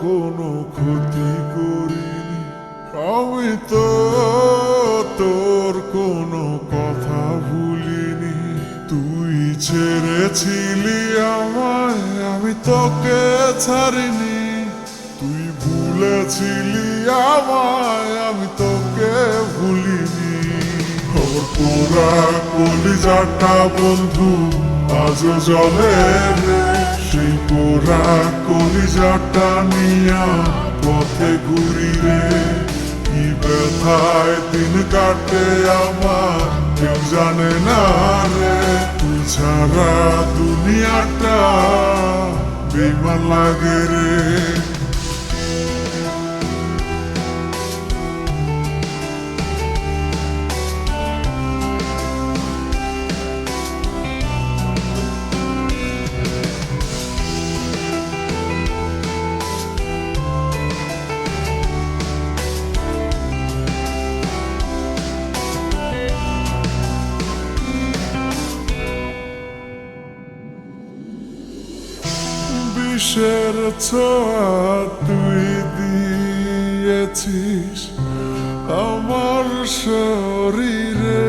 কোনো ক্ষতি করিনি, আমি তো তোর কোনো কথা ভুলিনি। তুই ছেড়েছিলি আমায়, আমি তোকে ছাড়িনি। তুই ভুলেছিলি আমায়, আমি তোকে ভুলিনি। ওর পোড়া কলিজাটা বন্ধু আজও জ্বলে রে, সেই পোড়া কলিজাটা নিয়া পথে ঘুরি রে। কি ব্যথায় দিন কাটে আমার কেউ জানে না রে। তুই ছাড়া দুনিয়াটা বেইমান লাগে রে। বিষের ছোঁয়া তুই দিয়েছিস আমার শরীরে,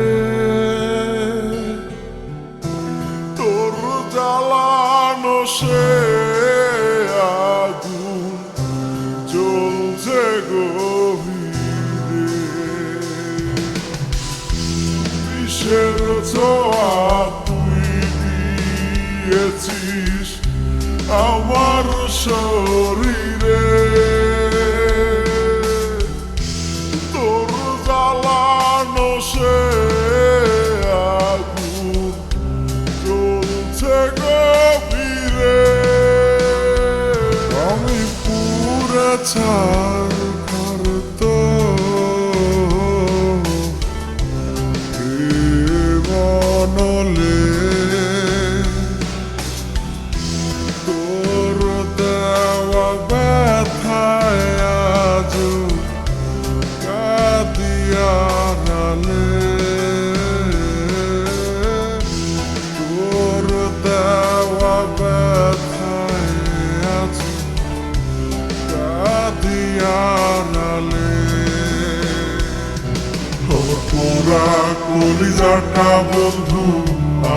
তোর জ্বালানো সে আগুন জ্বলছে গভীরে। বিষের ছোঁয়া তুই দিয়েছিস আমার শরীরে, তোর জ্বালানো সে আগুন জ্বলছে গভীরে। আমি পুরে ছারখার তো মনলে, তোর দেওয়া ব্যথায় আজ কাঁদিয়া নালে। তোর দেওয়া ব্যথায় আজ কাঁদিয়া নালে। ওর পোড়া কলিজাটা বন্ধু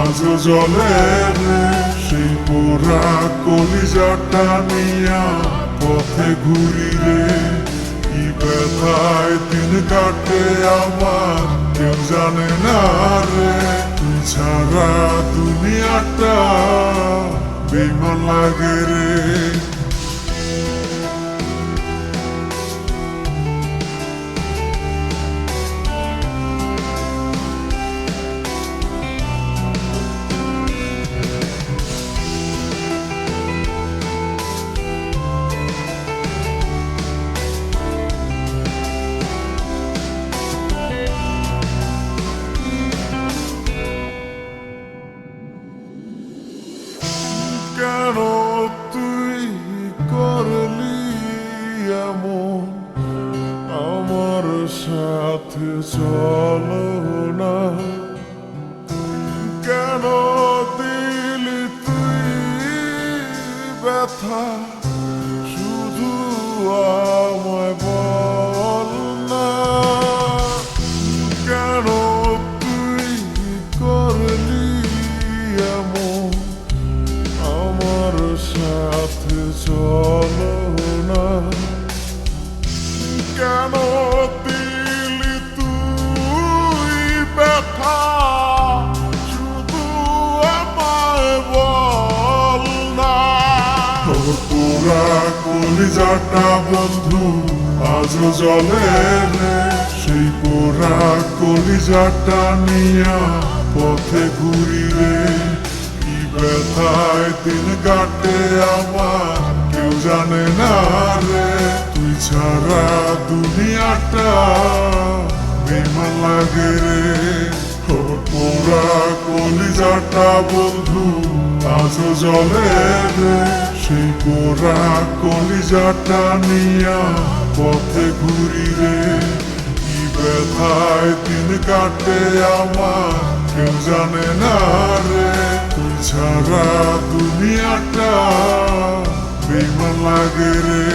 আজও জ্বলে রে, সেই পোড়া কলিজাটা নিয়া পথে ঘুরি রে। কি ব্যথায় দিন কাটে আমার কেউ জানে না রে। তুই ছাড়া দুনিয়াটা বেইমান লাগে রে। কেন তুই করলি এমন, আমার সাথে চলো না? কেন দিলি তুই ব্যথা শুধু আমায় বল না? কেন তুই করলি এমন, আমার সাথে চলো না? কেন দিলি তুই ব্যথা শুধু আমায় বল না? তোর পোড়া কলিজাটা বন্ধু আজও জ্বলে রে, সেই পোড়া কলিজাটা নিয়া পথে ঘুরি রে। ব্যথায় দিন কাটে আমার কেউ জানে না রে। তুই ছাড়া দুনিয়াটা বেইমান লাগে রে। ওর পোড়া কলিজাটা বন্ধু আজও জ্বলে রে, সেই পোড়া কলিজাটা নিয়া পথে ঘুরি রে। কি ব্যথায় দিন কাটে আমার কেউ জানে না রে। তুই ছাড়া দুনিয়াটা বেইমান লাগে রে।